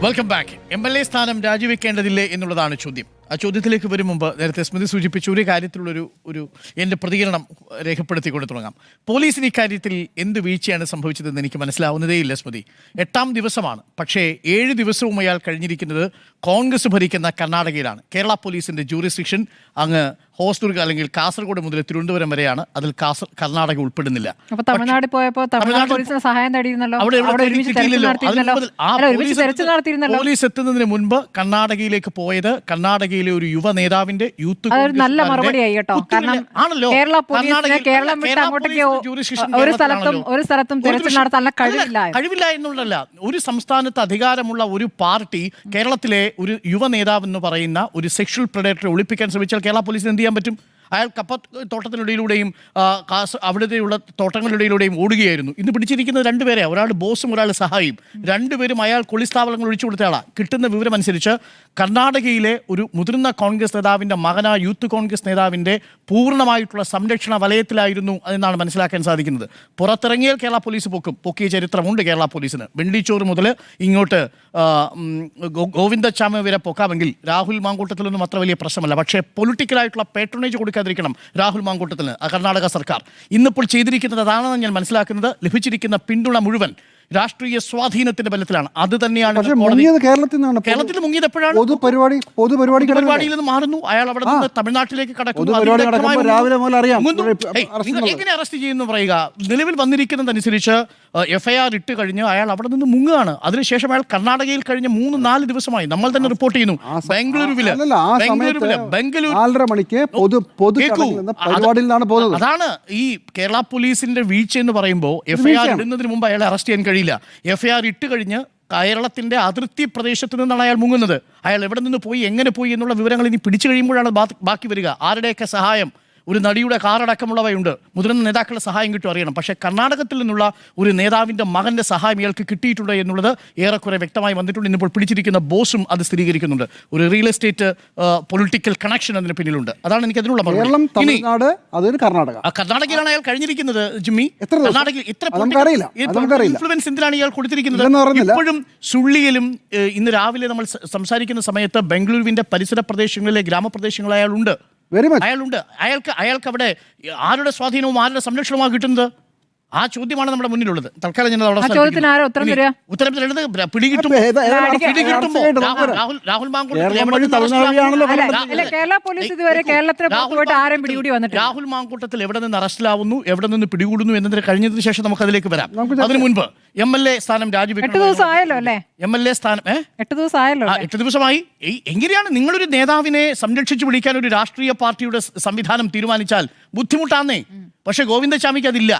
Welcome back. MLA സ്ഥാനം രാജിവെക്കേണ്ടതില്ലേ എന്നുള്ളതാണ് ചോദ്യം. ആ ചോദ്യത്തിലേക്ക് വരും മുമ്പ് നേരത്തെ സ്മൃതി സൂചിപ്പിച്ച ഒരു കാര്യത്തിലുള്ളൊരു എൻ്റെ പ്രതികരണം രേഖപ്പെടുത്തിക്കൊണ്ട് തുടങ്ങാം. പോലീസിന് ഇക്കാര്യത്തിൽ എന്ത് വീഴ്ചയാണ് സംഭവിച്ചതെന്ന് എനിക്ക് മനസ്സിലാവുന്നതേയില്ല സ്മൃതി. 8ാം ദിവസമാണ്, പക്ഷേ 7 ദിവസവും അയാൾ കഴിഞ്ഞിരിക്കുന്നത് കോൺഗ്രസ് ഭരിക്കുന്ന കർണാടകയിലാണ്. കേരള പോലീസിൻ്റെ ജൂറിസ്ഡിക്ഷൻ അങ്ങ് ഹോസ്ദുർഗ് അല്ലെങ്കിൽ കാസർഗോഡ് മുതൽ തിരുവനന്തപുരം വരെയാണ്. അതിൽ കർണാടക ഉൾപ്പെടുന്നില്ല. തമിഴ്നാട് പോയപ്പോൾ തമിഴ്നാട് പോലീസിന് സഹായം തേടിയിരുന്നല്ലോ. പോലീസ് എത്തുന്നതിന് മുൻപ് കർണാടകയിലേക്ക് പോയത് കർണാടകയിലെ ഒരു യുവ നേതാവിന്റെ യൂത്ത് നല്ല മറുപടിയായി കേട്ടോ. കാരണം കേരള പോലീസിന് കേരളം വിട്ട് അങ്ങോട്ടേക്ക് ഒരു സ്ഥലത്തും തെരച്ചിൽ നടത്താനുള്ള കഴിവില്ല എന്നുള്ളതല്ല. ഒരു സംസ്ഥാനത്ത് അധികാരമുള്ള ഒരു പാർട്ടി കേരളത്തിലെ ഒരു യുവ നേതാവ് എന്ന് പറയുന്ന ഒരു സെക്ഷൽ പ്രെഡേറ്ററെ ഒളിപ്പിക്കാൻ ശ്രമിച്ചാൽ കേരള പോലീസിന് എന്ത് ചെയ്യാൻ പറ്റും? അയാൾ കപ്പത്തോട്ടത്തിനിടയിലൂടെയും അവിടുത്തെയുള്ള തോട്ടങ്ങളിലൂടെയും ഓടുകയായിരുന്നു. ഇന്ന് പിടിച്ചിരിക്കുന്നത് 2 പേരെ, ഒരാൾ ബോസും ഒരാൾ സഹായിയും. 2 പേരും അയാൾ കുളിസ്ഥാപനങ്ങൾ ഒഴിച്ചു കൊടുത്ത ആളാണ്. കിട്ടുന്ന വിവരമനുസരിച്ച് കർണാടകയിലെ ഒരു മുതിർന്ന കോൺഗ്രസ് നേതാവിൻ്റെ മകനായ യൂത്ത് കോൺഗ്രസ് നേതാവിൻ്റെ പൂർണ്ണമായിട്ടുള്ള സംരക്ഷണ വലയത്തിലായിരുന്നു എന്നാണ് മനസ്സിലാക്കാൻ സാധിക്കുന്നത്. പുറത്തിറങ്ങിയാൽ കേരള പോലീസ് പൊക്കിയ ചരിത്രമുണ്ട് കേരള പോലീസിന്. വെണ്ടിച്ചോറ് മുതൽ ഇങ്ങോട്ട് ഗോവിന്ദച്ചാമ വരെ പൊക്കാമെങ്കിൽ രാഹുൽ മാങ്കൂട്ടത്തിലൊന്നും അത്ര വലിയ പ്രശ്നമല്ല. പക്ഷേ പൊളിറ്റിക്കലായിട്ടുള്ള പേട്രണേജ് കൊടുക്കാതിരിക്കണം രാഹുൽ മാങ്കൂട്ടത്തിന് കർണാടക സർക്കാർ. ഇന്നിപ്പോൾ ചെയ്തിരിക്കുന്നത് അതാണെന്ന് ഞാൻ മനസ്സിലാക്കുന്നത്. ലഭിച്ചിരിക്കുന്ന പിന്തുണ മുഴുവൻ രാഷ്ട്രീയ സ്വാധീനത്തിന്റെ ബലത്തിലാണ്. അത് തന്നെയാണ് കേരളത്തിൽ മുങ്ങിയത്. എപ്പോഴാണ് പൊതുപരിപാടിയിൽ നിന്ന് മാറുന്നു. അയാൾ അവിടെ നിന്ന് തമിഴ്നാട്ടിലേക്ക് കടക്കുന്നു. എങ്ങനെ അറസ്റ്റ് ചെയ്യുന്നു പറയുക? നിലവിൽ വന്നിരിക്കുന്നതനുസരിച്ച് FIR ഇട്ട് കഴിഞ്ഞ് അയാൾ അവിടെ നിന്ന് മുങ്ങുകയാണ്. അതിനുശേഷം അയാൾ കർണാടകയിൽ കഴിഞ്ഞ 3-4 ദിവസമായി നമ്മൾ തന്നെ റിപ്പോർട്ട് ചെയ്യുന്നു. അതാണ് ഈ കേരള പോലീസിന്റെ വീഴ്ച എന്ന് പറയുമ്പോൾ. FIR ഇടുന്നതിന് മുമ്പ് അയാളെ അറസ്റ്റ് ചെയ്യാൻ കഴിയില്ല. FIR ഇട്ട് കഴിഞ്ഞ് കേരളത്തിന്റെ അതിർത്തി പ്രദേശത്ത് നിന്നാണ് അയാൾ മുങ്ങുന്നത്. അയാൾ എവിടെ നിന്ന് പോയി, എങ്ങനെ പോയി എന്നുള്ള വിവരങ്ങൾ ഇനി പിടിച്ചു കഴിയുമ്പോഴാണ് ബാക്കി വരിക. ആരുടെയൊക്കെ സഹായം, ഒരു നടിയുടെ കാറടക്കമുള്ളവയുണ്ട്, മുതിർന്ന നേതാക്കളുടെ സഹായം കിട്ടും അറിയണം. പക്ഷേ കർണാടകത്തിൽ നിന്നുള്ള ഒരു നേതാവിൻ്റെ മകൻ്റെ സഹായം ഇയാൾക്ക് കിട്ടിയിട്ടുണ്ട് എന്നുള്ളത് ഏറെക്കുറെ വ്യക്തമായി വന്നിട്ടുണ്ട്. ഇന്നിപ്പോൾ പിടിച്ചിരിക്കുന്ന ബോസും അത് സ്ഥിരീകരിക്കുന്നുണ്ട്. ഒരു റിയൽ എസ്റ്റേറ്റ് പൊളിറ്റിക്കൽ കണക്ഷൻ അതിന് പിന്നിലുണ്ട്. അതാണ് എനിക്ക് അതിനുള്ള കർണാടകയിലാണ് അയാൾ കഴിഞ്ഞിരിക്കുന്നത്. ജിമ്മി, കർണാടകയിൽ ഇൻഫ്ലുവൻസ് എന്തിനാണ് ഇയാൾ കൊടുത്തിരിക്കുന്നത്? ഇപ്പോഴും സുള്ളിയിലും ഇന്ന് രാവിലെ നമ്മൾ സംസാരിക്കുന്ന സമയത്ത് ബംഗളൂരുവിൻ്റെ പരിസര പ്രദേശങ്ങളിലെ ഗ്രാമപ്രദേശങ്ങളിൽ അയാളുണ്ട്. അയാൾക്ക് അവിടെ ആരുടെ സ്വാധീനവും ആരുടെ സംരക്ഷണവുമാണ് കിട്ടുന്നത്? ആ ചോദ്യമാണ് നമ്മുടെ മുന്നിലുള്ളത്. തൽക്കാലം ഞാൻ ഉത്തരം പിടികിട്ടുമ്പോ രാഹുൽ മാങ്കൂട്ടത്തിൽ എവിടെ നിന്ന് അറസ്റ്റിലാവുന്നു, എവിടെ നിന്ന് പിടികൂടുന്നു എന്നതിന് കഴിഞ്ഞതിന് ശേഷം നമുക്ക് അതിലേക്ക് വരാം. അതിനു മുൻപ് MLA സ്ഥാനം രാജിവെക്കണം. 8 ദിവസമായല്ലോ. MLA സ്ഥാനം 8 ദിവസമായി. എങ്ങനെയാണ് നിങ്ങളൊരു നേതാവിനെ സംരക്ഷിച്ചു പിടിക്കാൻ ഒരു രാഷ്ട്രീയ പാർട്ടിയുടെ സംവിധാനം തീരുമാനിച്ചാൽ ബുദ്ധിമുട്ടാന്നേ. പക്ഷെ ഗോവിന്ദചാമിക്ക് അതില്ല,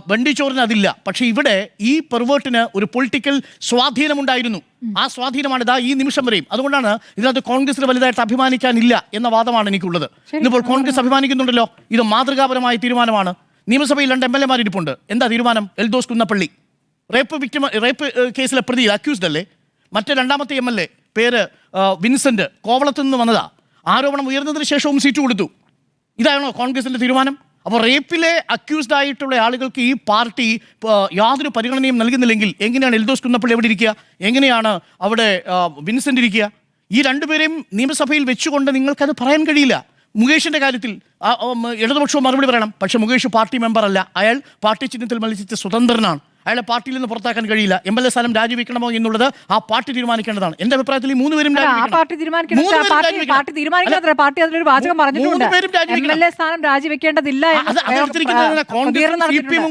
ബണ്ടിച്ചോറിന് അതില്ല. പക്ഷേ ഇവിടെ ഈ പെർവേർട്ടിന് ഒരു പൊളിറ്റിക്കൽ സ്വാധീനമുണ്ടായിരുന്നു. ആ സ്വാധീനമാണ് ഇതാ ഈ നിമിഷം വരെയും. അതുകൊണ്ടാണ് ഇതിനകത്ത് കോൺഗ്രസിന് വലുതായിട്ട് അഭിമാനിക്കാനില്ല എന്ന വാദമാണ് എനിക്കുള്ളത്. ഇന്നിപ്പോൾ കോൺഗ്രസ് അഭിമാനിക്കുന്നുണ്ടല്ലോ. ഇത് മാതൃകാപരമായ തീരുമാനമാണ്. നിയമസഭയിൽ 2 MLA ഇരിപ്പുണ്ട്. എന്താ തീരുമാനം? എൽദോസ് കുന്നപ്പള്ളി റേപ്പ് കേസിലെ പ്രതി, അക്യൂസ്ഡ് അല്ലേ. മറ്റേ 2ാമത്തെ MLA പേര് വിൻസെന്റ്, കോവളത്തു നിന്ന് വന്നതാ. ആരോപണം ഉയർന്നതിന് ശേഷവും സീറ്റ് കൊടുത്തു. ഇതാണോ കോൺഗ്രസിന്റെ തീരുമാനം? അപ്പോൾ റേപ്പിലെ അക്യൂസ്ഡ് ആയിട്ടുള്ള ആളുകൾക്ക് ഈ പാർട്ടി യാതൊരു പരിഗണനയും നൽകുന്നില്ലെങ്കിൽ എങ്ങനെയാണ് എൽദോസ് കുന്നപ്പള്ളി എവിടെ ഇരിക്കുക? എങ്ങനെയാണ് അവിടെ വിൻസെന്റ് ഇരിക്കുക? ഈ 2 പേരെയും നിയമസഭയിൽ വെച്ചുകൊണ്ട് നിങ്ങൾക്കത് പറയാൻ കഴിയില്ല. മുകേഷിൻ്റെ കാര്യത്തിൽ ഇടതുപക്ഷവും മറുപടി പറയണം. പക്ഷേ മുകേഷ് പാർട്ടി മെമ്പർ അല്ല. അയാൾ പാർട്ടി ചിഹ്നത്തിൽ മത്സരിച്ച സ്വതന്ത്രനാണ്. അയാളെ പാർട്ടിയിൽ നിന്ന് പുറത്താക്കാൻ കഴിയില്ല. MLA സ്ഥാനം രാജിവെക്കണമോ എന്നുള്ളത് ആ പാർട്ടി തീരുമാനിക്കേണ്ടതാണ്. എന്റെ അഭിപ്രായത്തിൽ ഈ 3 പേരും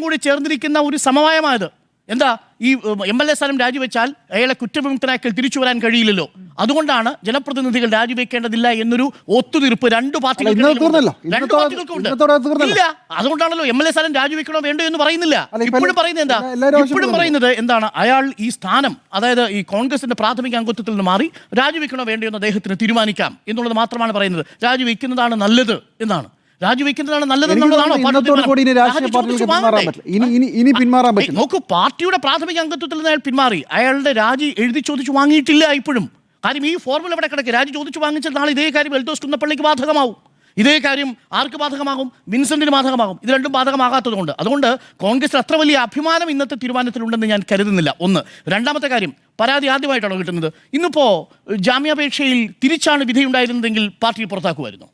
കൂടി ചേർന്നിരിക്കുന്ന ഒരു സമവായമായത്. എന്താ ഈ MLA സ്ഥാനം രാജിവെച്ചാൽ അയാളെ കുറ്റവിമുക്തനാക്കൽ തിരിച്ചു വരാൻ കഴിയില്ലല്ലോ. അതുകൊണ്ടാണ് ജനപ്രതിനിധികൾ രാജിവെക്കേണ്ടതില്ല എന്നൊരു ഒത്തുതീർപ്പ് 2 പാർട്ടികൾക്കുണ്ട്. ഇല്ല, അതുകൊണ്ടാണല്ലോ MLA സ്ഥാനം രാജിവെക്കണോ വേണ്ടോ എന്ന് പറയുന്നില്ല. ഇപ്പോഴും പറയുന്നത് എന്താണ്? അയാൾ ഈ സ്ഥാനം, അതായത് ഈ കോൺഗ്രസിന്റെ പ്രാഥമിക അംഗത്വത്തിൽ നിന്ന് മാറി രാജിവെക്കണോ വേണ്ടോ എന്ന് അദ്ദേഹത്തിന് തീരുമാനിക്കാം എന്നുള്ളത് മാത്രമാണ് പറയുന്നത്. രാജിവെക്കുന്നതാണ് നല്ലത് എന്നാണ്. രാജിവെക്കുന്നതാണ് നല്ലതെന്നുള്ളതാണോ? നോക്കൂ, പാർട്ടിയുടെ പ്രാഥമിക അംഗത്വത്തിൽ നിന്ന് അയാൾ പിന്മാറി. അയാളുടെ രാജി എഴുതി ചോദിച്ചു വാങ്ങിയിട്ടില്ല ഇപ്പോഴും. കാര്യം ഈ ഫോർമുല ഇവിടെ കിടക്കുക. രാജി ചോദിച്ചു വാങ്ങിച്ചാൽ നാളെ ഇതേ കാര്യം എൽദോസ് കുന്നപ്പള്ളിക്ക് ബാധകമാവും. ഇതേ കാര്യം ആർക്ക് ബാധകമാകും? വിൻസെന്റിന് ബാധകമാകും. ഇത് രണ്ടും ബാധകമാകാത്തതുകൊണ്ട് അതുകൊണ്ട് കോൺഗ്രസ് അത്ര വലിയ അഭിമാനം ഇന്നത്തെ തീരുമാനത്തിലുണ്ടെന്ന് ഞാൻ കരുതുന്നില്ല. ഒന്ന്. രണ്ടാമത്തെ കാര്യം, പരാതി ആദ്യമായിട്ടാണോ കിട്ടുന്നത്? ഇന്നിപ്പോൾ ജാമ്യാപേക്ഷയിൽ തിരിച്ചാണ് വിധിയുണ്ടായിരുന്നതെങ്കിൽ പാർട്ടി പുറത്താക്കുമായിരുന്നു.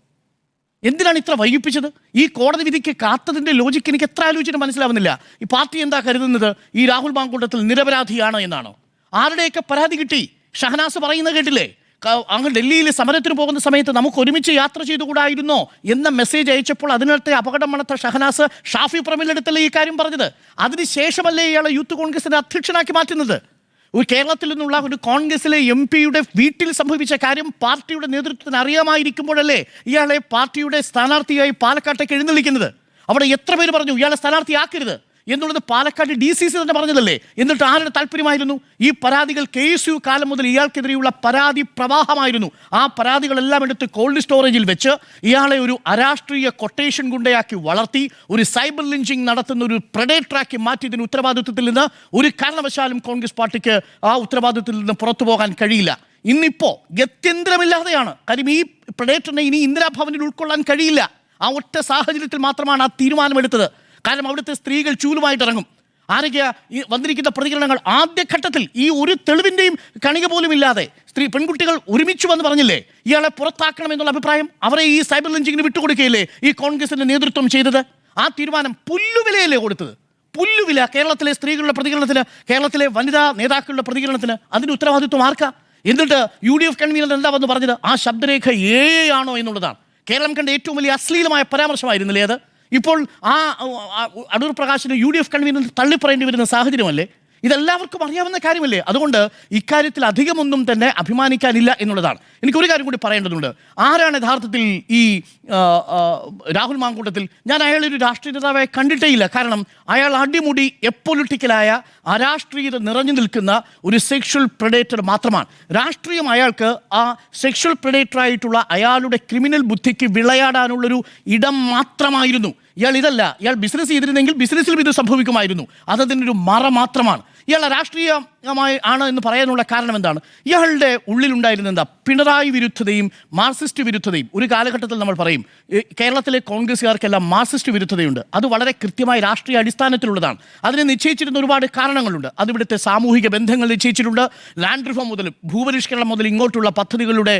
എന്തിനാണ് ഇത്ര വൈകിപ്പിച്ചത്? ഈ കോടതി വിധിക്ക് കാത്തതിൻ്റെ ലോജിക്ക് എനിക്ക് എത്ര ആലോചിച്ചിട്ട് മനസ്സിലാവുന്നില്ല. ഈ പാർട്ടി എന്താ കരുതുന്നത്? ഈ രാഹുൽ മാങ്കൂട്ടത്തിൽ നിരപരാധിയാണ് എന്നാണോ? ആരുടെയൊക്കെ പരാതി കിട്ടി? ഷഹനാസ് പറയുന്നത് കേട്ടില്ലേ? അങ്ങ് ഡൽഹിയിൽ സമരത്തിന് പോകുന്ന സമയത്ത് നമുക്ക് ഒരുമിച്ച് യാത്ര ചെയ്തുകൂടായിരുന്നോ എന്ന മെസ്സേജ് അയച്ചപ്പോൾ അതിനകത്തെ അപകടം മണത്ത ഷഹനാസ് ഷാഫി പറമ്പിലെടുത്തല്ലേ ഈ കാര്യം പറഞ്ഞത്? അതിനുശേഷമല്ലേ ഇയാളെ യൂത്ത് കോൺഗ്രസിന്റെ അധ്യക്ഷനാക്കി മാറ്റുന്നത്? ഒരു കേരളത്തിൽ നിന്നുള്ള ഒരു കോൺഗ്രസിലെ MP-യുടെ വീട്ടിൽ സംഭവിച്ച കാര്യം പാർട്ടിയുടെ നേതൃത്വത്തിന് അറിയാമായിരിക്കുമ്പോഴല്ലേ ഇയാളെ പാർട്ടിയുടെ സ്ഥാനാർത്ഥിയായി പാലക്കാട്ടേക്ക് എഴുന്നള്ളിക്കുന്നത്? അവിടെ എത്ര പേര് പറഞ്ഞു ഇയാളെ സ്ഥാനാർത്ഥിയാക്കരുത് എന്നുള്ളത്? പാലക്കാട് DCC തന്നെ പറഞ്ഞതല്ലേ? എന്നിട്ട് ആരുടെ താല്പര്യമായിരുന്നു? ഈ പരാതികൾ KSU കാലം മുതൽ ഇയാൾക്കെതിരെയുള്ള പരാതി പ്രവാഹമായിരുന്നു. ആ പരാതികളെല്ലാം എടുത്ത് കോൾഡ് സ്റ്റോറേജിൽ വെച്ച് ഇയാളെ ഒരു അരാഷ്ട്രീയ കൊട്ടേഷൻ ഗുണ്ടയാക്കി വളർത്തി ഒരു സൈബർ ലിഞ്ചിങ് നടത്തുന്ന ഒരു പ്രഡേറ്ററാക്കി മാറ്റിയതിന് ഉത്തരവാദിത്വത്തിൽ നിന്ന് ഒരു കാരണവശാലും കോൺഗ്രസ് പാർട്ടിക്ക് ആ ഉത്തരവാദിത്വത്തിൽ നിന്ന് പുറത്തു പോകാൻ കഴിയില്ല. ഇന്നിപ്പോൾ ഗത്യന്തരമില്ലാതെയാണ്. കാര്യം ഈ പ്രഡേറ്ററിനെ ഇനി ഇന്ദിരാഭവനിൽ ഉൾക്കൊള്ളാൻ കഴിയില്ല. ആ ഒറ്റ സാഹചര്യത്തിൽ മാത്രമാണ് ആ തീരുമാനമെടുത്തത്. കാരണം അവിടുത്തെ സ്ത്രീകൾ ചൂലുമായിട്ട് ഇറങ്ങും. ആരൊക്കെയാ ഈ വന്നിരിക്കുന്ന പ്രതികരണങ്ങൾ? ആദ്യഘട്ടത്തിൽ ഈ ഒരു തെളിവിൻ്റെയും കണിക പോലും ഇല്ലാതെ പെൺകുട്ടികൾ ഒരുമിച്ച് വന്ന് പറഞ്ഞില്ലേ ഇയാളെ പുറത്താക്കണം എന്നുള്ള അഭിപ്രായം? അവരെ ഈ സൈബർ ലിഞ്ചിങ്ങിന് വിട്ടുകൊടുക്കുകയില്ലേ ഈ കോൺഗ്രസിന്റെ നേതൃത്വം ചെയ്തത്? ആ തീരുമാനം പുല്ലുവിലയല്ലേ കൊടുത്തത്? പുല്ലുവില. കേരളത്തിലെ സ്ത്രീകളുടെ പ്രതികരണത്തിന്, കേരളത്തിലെ വനിതാ നേതാക്കളുടെ പ്രതികരണത്തിന് അതിൻ്റെ ഉത്തരവാദിത്വം ആർക്കാ? എന്നിട്ട് UDF കൺവീനർ എന്താ വന്ന് പറഞ്ഞത്? ആ ശബ്ദരേഖ ആണോ എന്നുള്ളതാണ്. കേരളം കണ്ട ഏറ്റവും വലിയ അശ്ലീലമായ പരാമർശമായിരുന്നില്ലേ അത്? ഇപ്പോൾ ആ അടൂർ പ്രകാശിന് UDF കൺവീനർ തള്ളിപ്പറയേണ്ടി വരുന്ന സാഹചര്യമല്ലേ? ഇതെല്ലാവർക്കും അറിയാവുന്ന കാര്യമല്ലേ? അതുകൊണ്ട് ഇക്കാര്യത്തിൽ അധികമൊന്നും തന്നെ അഭിമാനിക്കാനില്ല എന്നുള്ളതാണ്. എനിക്കൊരു കാര്യം കൂടി പറയേണ്ടതുണ്ട്. ആരാണ് യഥാർത്ഥത്തിൽ ഈ രാഹുൽ മാങ്കൂട്ടത്തിൽ? ഞാൻ അയാളെ ഒരു രാഷ്ട്രീയ നേതാവായി കണ്ടിട്ടേ ഇല്ല. കാരണം അയാൾ അടിമുടി എപ്പൊളിറ്റിക്കലായ അരാഷ്ട്രീയത നിറഞ്ഞു നിൽക്കുന്ന ഒരു സെക്ഷൽ പ്രെഡേറ്റർ മാത്രമാണ്. രാഷ്ട്രീയം അയാൾക്ക് ആ സെക്ഷൽ പ്രെഡേറ്ററായിട്ടുള്ള അയാളുടെ ക്രിമിനൽ ബുദ്ധിക്ക് വിളയാടാനുള്ളൊരു ഇടം മാത്രമായിരുന്നു. ഇയാൾ ഇതല്ല. ഇയാൾ ബിസിനസ് ചെയ്തിരുന്നെങ്കിൽ ബിസിനസ്സിലും ഇത് സംഭവിക്കുമായിരുന്നു. അതതിൻ്റെ ഒരു മറ മാത്രമാണ്. ഇയാൾ രാഷ്ട്രീയമായി ആണ് എന്ന് പറയാനുള്ള കാരണം എന്താണ്? ഇയാളുടെ ഉള്ളിലുണ്ടായിരുന്ന എന്താ? പിണറായി വിരുദ്ധതയും മാർക്സിസ്റ്റ് വിരുദ്ധതയും. ഒരു കാലഘട്ടത്തിൽ നമ്മൾ പറയും കേരളത്തിലെ കോൺഗ്രസ്സുകാർക്കെല്ലാം മാർക്സിസ്റ്റ് വിരുദ്ധതയുണ്ട്. അത് വളരെ കൃത്യമായ രാഷ്ട്രീയ അടിസ്ഥാനത്തിലുള്ളതാണ്. അതിനെ നിശ്ചയിച്ചിരുന്ന ഒരുപാട് കാരണങ്ങളുണ്ട്. അതിവിടുത്തെ സാമൂഹിക ബന്ധങ്ങൾ നിശ്ചയിച്ചിട്ടുണ്ട്. ലാൻഡ് റിഫോം മുതൽ ഭൂപരിഷ്കരണം മുതൽ ഇങ്ങോട്ടുള്ള പദ്ധതികളുടെ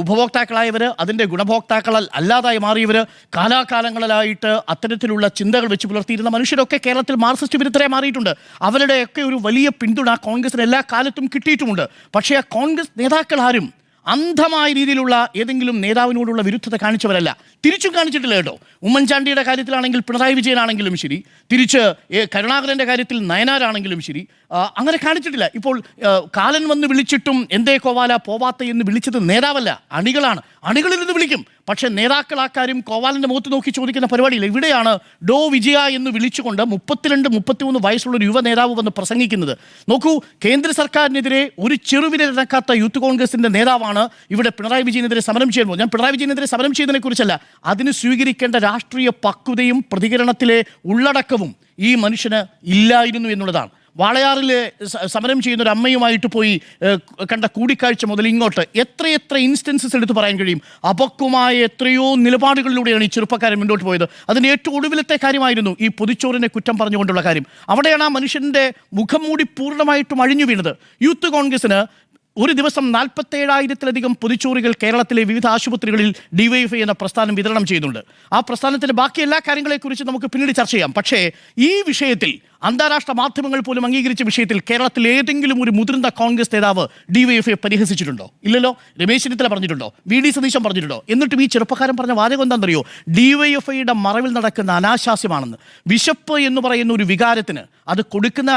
ഉപഭോക്താക്കളായവർ, അതിൻ്റെ ഗുണഭോക്താക്കൾ അല്ലാതായി മാറിയവർ, കാലാകാലങ്ങളിലായിട്ട് അത്തരത്തിലുള്ള ചിന്തകൾ വെച്ച് പുലർത്തിയിരുന്ന മനുഷ്യരൊക്കെ കേരളത്തിൽ മാർക്സിസ്റ്റ് വിരുദ്ധരെ മാറിയിട്ടുണ്ട്. അവരുടെയൊക്കെ ഒരു വലിയ പിന്തുണ കോൺഗ്രസിന് എല്ലാ കാലത്തും കിട്ടിയിട്ടുമുണ്ട്. പക്ഷേ ആ കോൺഗ്രസ് നേതാക്കൾ ആരും അന്ധമായ രീതിയിലുള്ള ഏതെങ്കിലും നേതാവിനോടുള്ള വിരുദ്ധത കാണിച്ചവരല്ല. തിരിച്ചും കാണിച്ചിട്ടില്ല കേട്ടോ. ഉമ്മൻചാണ്ടിയുടെ കാര്യത്തിലാണെങ്കിൽ പിണറായി വിജയനാണെങ്കിലും ശരി, തിരിച്ച് കരുണാകരൻ്റെ കാര്യത്തിൽ നയനാരാണെങ്കിലും ശരി, അങ്ങനെ കാണിച്ചിട്ടില്ല. ഇപ്പോൾ കാലൻ വന്ന് വിളിച്ചിട്ടും എന്തേ കോവാല പോവാത്ത എന്ന് വിളിച്ചത് നേതാവല്ല, അണികളാണ്. അണികളിരുന്ന് വിളിക്കും. പക്ഷേ നേതാക്കൾ ആ കാര്യം കോവാലിൻ്റെ മുഖത്ത് നോക്കി ചോദിക്കുന്ന പരിപാടിയില്ല. ഇവിടെയാണ് ഡോ വിജയ എന്ന് വിളിച്ചുകൊണ്ട് 32-33 വയസ്സുള്ള ഒരു യുവ നേതാവ് വന്ന് പ്രസംഗിക്കുന്നത്. നോക്കൂ, കേന്ദ്ര സർക്കാരിനെതിരെ ഒരു ചെറുവിരലനക്കാത്ത യൂത്ത് കോൺഗ്രസിൻ്റെ നേതാവാണ് ഇവിടെ പിണറായി വിജയനെതിരെ സമരം ചെയ്യാൻ പോകുന്നത്. ഞാൻ പിണറായി വിജയനെതിരെ സമരം ചെയ്യുന്നതിനെ കുറിച്ചല്ല, അതിന് സ്വീകരിക്കേണ്ട രാഷ്ട്രീയ പക്വതയും പ്രതികരണത്തിലെ ഉള്ളടക്കവും ഈ മനുഷ്യന് ഇല്ലായിരുന്നു എന്നുള്ളതാണ്. വാളയാറിൽ സമരം ചെയ്യുന്ന ഒരു അമ്മയുമായിട്ട് പോയി കണ്ട കൂടിക്കാഴ്ച മുതൽ ഇങ്ങോട്ട് എത്രയെത്ര ഇൻസ്റ്റൻസസ് എടുത്ത് പറയാൻ കഴിയും. അപക്വമായ എത്രയോ നിലപാടുകളിലൂടെയാണ് ഈ ചെറുപ്പക്കാരൻ മുന്നോട്ട് പോയത്. അതിൻ്റെ ഏറ്റവും ഒടുവിലത്തെ കാര്യമായിരുന്നു ഈ പൊതിച്ചോറിനെ കുറ്റം പറഞ്ഞുകൊണ്ടുള്ള കാര്യം. അവിടെയാണ് ആ മനുഷ്യൻ്റെ മുഖം മൂടി പൂർണ്ണമായിട്ടും അഴിഞ്ഞു വീണത്. യൂത്ത് കോൺഗ്രസിന് ഒരു ദിവസം 47,000-ലധികം പൊതിച്ചോറുകൾ കേരളത്തിലെ വിവിധ ആശുപത്രികളിൽ DYFI എന്ന പ്രസ്ഥാനം വിതരണം ചെയ്യുന്നുണ്ട്. ആ പ്രസ്ഥാനത്തിൻ്റെ ബാക്കി എല്ലാ കാര്യങ്ങളെക്കുറിച്ച് നമുക്ക് പിന്നീട് ചർച്ച ചെയ്യാം. പക്ഷേ ഈ വിഷയത്തിൽ അന്താരാഷ്ട്ര മാധ്യമങ്ങൾ പോലും അംഗീകരിച്ച വിഷയത്തിൽ കേരളത്തിൽ ഏതെങ്കിലും ഒരു മുതിർന്ന കോൺഗ്രസ് നേതാവ് DYFI പരിഹസിച്ചിട്ടുണ്ടോ? ഇല്ലല്ലോ. രമേശ് ചെന്നിത്തല പറഞ്ഞിട്ടുണ്ടോ? VD സതീശൻ പറഞ്ഞിട്ടുണ്ടോ? എന്നിട്ടും ഈ ചെറുപ്പക്കാരൻ പറഞ്ഞ വാചകം എന്താണെന്നറിയോ? DYFIയുടെ മറവിൽ നടക്കുന്ന അനാശാസ്യമാണെന്ന്. വിശപ്പ് എന്ന് പറയുന്ന ഒരു വികാരത്തിന് അത് കൊടുക്കുന്ന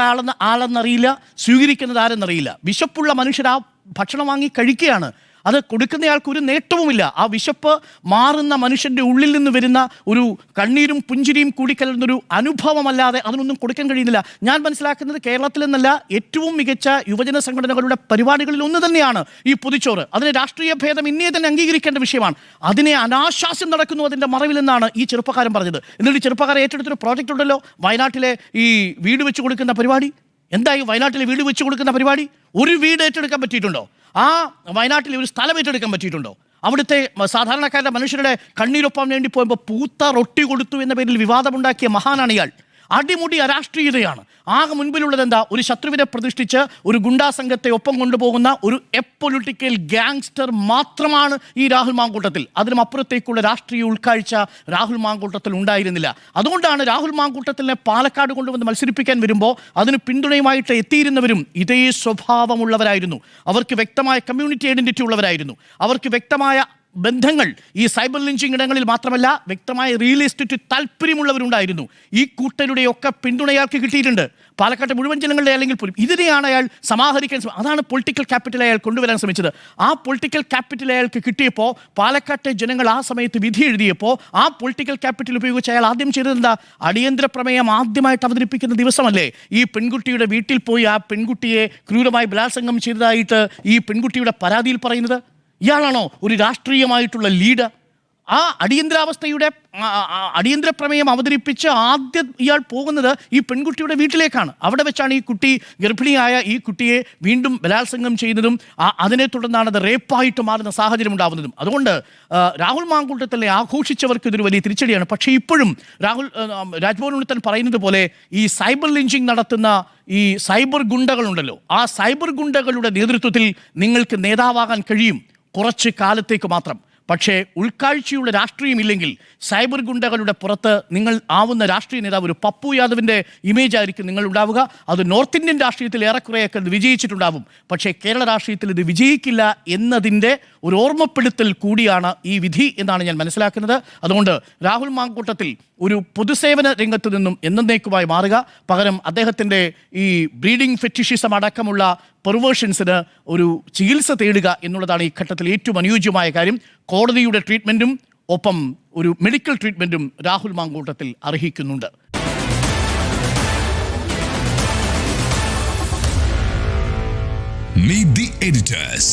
ആളെന്നറിയില്ല, സ്വീകരിക്കുന്നത് ആരെന്നറിയില്ല. വിശപ്പുള്ള മനുഷ്യർ ആ ഭക്ഷണം വാങ്ങി കഴിക്കുകയാണ്. അത് കൊടുക്കുന്നയാൾക്ക് ഒരു നേട്ടവുമില്ല. ആ വിശപ്പ് മാറുന്ന മനുഷ്യൻ്റെ ഉള്ളിൽ നിന്ന് വരുന്ന ഒരു കണ്ണീരും പുഞ്ചിരിയും കൂടിക്കലർന്നൊരു അനുഭവമല്ലാതെ അതിനൊന്നും കൊടുക്കാൻ കഴിയുന്നില്ല. ഞാൻ മനസ്സിലാക്കുന്നത് കേരളത്തിൽ നിന്നല്ല, ഏറ്റവും മികച്ച യുവജന സംഘടനകളുടെ പരിപാടികളിൽ ഒന്ന് തന്നെയാണ് ഈ പൊതിച്ചോറ്. അതിന് രാഷ്ട്രീയ ഭേദം ഇന്നേ തന്നെ അംഗീകരിക്കേണ്ട വിഷയമാണ്. അതിനെ അനാശാസ്യം നടക്കുന്നു അതിൻ്റെ മറവിൽ നിന്നാണ് ഈ ചെറുപ്പക്കാരൻ പറഞ്ഞത്. എന്നിട്ട് ചെറുപ്പക്കാരെ ഏറ്റെടുത്തൊരു പ്രോജക്റ്റ് ഉണ്ടല്ലോ, വയനാട്ടിലെ ഈ വീട് വെച്ച് കൊടുക്കുന്ന പരിപാടി. എന്തായി വയനാട്ടിലെ വീട് വെച്ച് കൊടുക്കുന്ന പരിപാടി? ഒരു വീട് ഏറ്റെടുക്കാൻ പറ്റിയിട്ടുണ്ടോ? ആ വയനാട്ടിലെ ഒരു സ്ഥലം ഏറ്റെടുക്കാൻ പറ്റിയിട്ടുണ്ടോ? അവിടുത്തെ സാധാരണക്കാരുടെ മനുഷ്യരുടെ കണ്ണീരൊപ്പാൻ വേണ്ടി പോയപ്പോൾ പൂത്ത റൊട്ടി കൊടുത്തു എന്ന പേരിൽ വിവാദമുണ്ടാക്കിയ മഹാനാണ് ഇയാൾ. അടിമുടി അരാഷ്ട്രീയതയാണ്. ആകെ മുൻപിലുള്ളത് എന്താ? ഒരു ശത്രുവിനെ പ്രതിഷ്ഠിച്ച് ഒരു ഗുണ്ടാ സംഘത്തെ ഒപ്പം കൊണ്ടുപോകുന്ന ഒരു എപ്പൊളിറ്റിക്കൽ ഗാങ്സ്റ്റർ മാത്രമാണ് ഈ രാഹുൽ മാങ്കൂട്ടത്തിൽ. അതിനും അപ്പുറത്തേക്കുള്ള രാഷ്ട്രീയ ഉൾക്കാഴ്ച രാഹുൽ മാങ്കൂട്ടത്തിൽ ഉണ്ടായിരുന്നില്ല. അതുകൊണ്ടാണ് രാഹുൽ മാങ്കൂട്ടത്തിനെ പാലക്കാട് കൊണ്ടുവന്ന് മത്സരിപ്പിക്കാൻ വരുമ്പോൾ അതിന് പിന്തുണയുമായിട്ട് എത്തിയിരുന്നവരും ഇതേ സ്വഭാവമുള്ളവരായിരുന്നു. അവർക്ക് വ്യക്തമായ കമ്മ്യൂണിറ്റി ഐഡന്റിറ്റി ഉള്ളവരായിരുന്നു. അവർക്ക് വ്യക്തമായ ബന്ധങ്ങൾ ഈ സൈബർ ലിഞ്ചിങ് ഇടങ്ങളിൽ മാത്രമല്ല വ്യക്തമായ റിയൽ എസ്റ്റേറ്റ് താല്പര്യമുള്ളവരുണ്ടായിരുന്നു. ഈ കൂട്ടരുടെയൊക്കെ പിന്തുണ അയാൾക്ക് കിട്ടിയിട്ടുണ്ട്. പാലക്കാട്ടെ മുഴുവൻ ജനങ്ങളുടെ അല്ലെങ്കിൽ പോലും ഇതിനെയാണ് അയാൾ സമാഹരിക്കാൻ അതാണ് പൊളിറ്റിക്കൽ ക്യാപിറ്റൽ അയാൾ കൊണ്ടുവരാൻ ശ്രമിച്ചത്. ആ പൊളിറ്റിക്കൽ ക്യാപിറ്റൽ അയാൾക്ക് കിട്ടിയപ്പോൾ പാലക്കാട്ടെ ജനങ്ങൾ ആ സമയത്ത് വിധി എഴുതിയപ്പോൾ ആ പൊളിറ്റിക്കൽ ക്യാപിറ്റൽ ഉപയോഗിച്ച് അയാൾ ആദ്യം ചെയ്തത് എന്താ? അടിയന്തര പ്രമേയം ആദ്യമായിട്ട് അവതരിപ്പിക്കുന്ന ദിവസമല്ലേ ഈ പെൺകുട്ടിയുടെ വീട്ടിൽ പോയി ആ പെൺകുട്ടിയെ ക്രൂരമായി ബലാത്സംഗം ചെയ്തതായിട്ട് ഈ പെൺകുട്ടിയുടെ പരാതിയിൽ പറയുന്നത്? ഇയാളാണോ ഒരു രാഷ്ട്രീയമായിട്ടുള്ള ലീഡർ? ആ അടിയന്തരാവസ്ഥയുടെ അടിയന്തര പ്രമേയം അവതരിപ്പിച്ച് ആദ്യം ഇയാൾ പോകുന്നത് ഈ പെൺകുട്ടിയുടെ വീട്ടിലേക്കാണ്. അവിടെ വെച്ചാണ് ഈ കുട്ടി ഗർഭിണിയായ ഈ കുട്ടിയെ വീണ്ടും ബലാത്സംഗം ചെയ്യുന്നതും അതിനെ തുടർന്നാണ് അത് റേപ്പായിട്ട് മാറുന്ന സാഹചര്യം ഉണ്ടാകുന്നതും. അതുകൊണ്ട് രാഹുൽ മാങ്കൂട്ടത്തിലെ ആഘോഷിച്ചവർക്ക് ഇതൊരു വലിയ തിരിച്ചടിയാണ്. പക്ഷേ ഇപ്പോഴും രാജ്ഭവൻ ഉണ്ണിത്തൻ പറയുന്നത് പോലെ ഈ സൈബർ ലിഞ്ചിങ് നടത്തുന്ന ഈ സൈബർ ഗുണ്ടകളുണ്ടല്ലോ, ആ സൈബർ ഗുണ്ടകളുടെ നേതൃത്വത്തിൽ നിങ്ങൾക്ക് നേതാവാകാൻ കഴിയും കുറച്ച് കാലത്തേക്ക് മാത്രം. പക്ഷേ ഉൾക്കാഴ്ചയുള്ള രാഷ്ട്രീയമില്ലെങ്കിൽ സൈബർ ഗുണ്ടകളുടെ പുറത്ത് നിങ്ങൾ ആവുന്ന രാഷ്ട്രീയ നേതാവ് ഒരു പപ്പു യാദവിൻ്റെ ഇമേജ് ആയിരിക്കും നിങ്ങൾ ഉണ്ടാവുക. അത് നോർത്ത് ഇന്ത്യൻ രാഷ്ട്രീയത്തിൽ ഏറെക്കുറെയൊക്കെ ഇത് വിജയിച്ചിട്ടുണ്ടാവും. പക്ഷേ കേരള രാഷ്ട്രീയത്തിൽ ഇത് വിജയിക്കില്ല എന്നതിൻ്റെ ഒരു ഓർമ്മപ്പെടുത്തൽ കൂടിയാണ് ഈ വിധി എന്നാണ് ഞാൻ മനസ്സിലാക്കുന്നത്. അതുകൊണ്ട് രാഹുൽ മാങ്കൂട്ടത്തിൽ ഒരു പൊതുസേവന രംഗത്ത് നിന്നും എന്നേക്കുമായി മാറുക, പകരം അദ്ദേഹത്തിൻ്റെ ഈ ബ്രീഡിംഗ് ഫെറ്റിഷിസം അടക്കമുള്ള പെർവേഷൻസിന് ഒരു ചികിത്സ തേടുക എന്നുള്ളതാണ് ഈ ഘട്ടത്തിൽ ഏറ്റവും അനുയോജ്യമായ കാര്യം. കോടതിയുടെ ട്രീറ്റ്മെൻറ്റും ഒപ്പം ഒരു മെഡിക്കൽ ട്രീറ്റ്മെൻറ്റും രാഹുൽ മാങ്കൂട്ടത്തിൽ അർഹിക്കുന്നുണ്ട്. Meet the editors.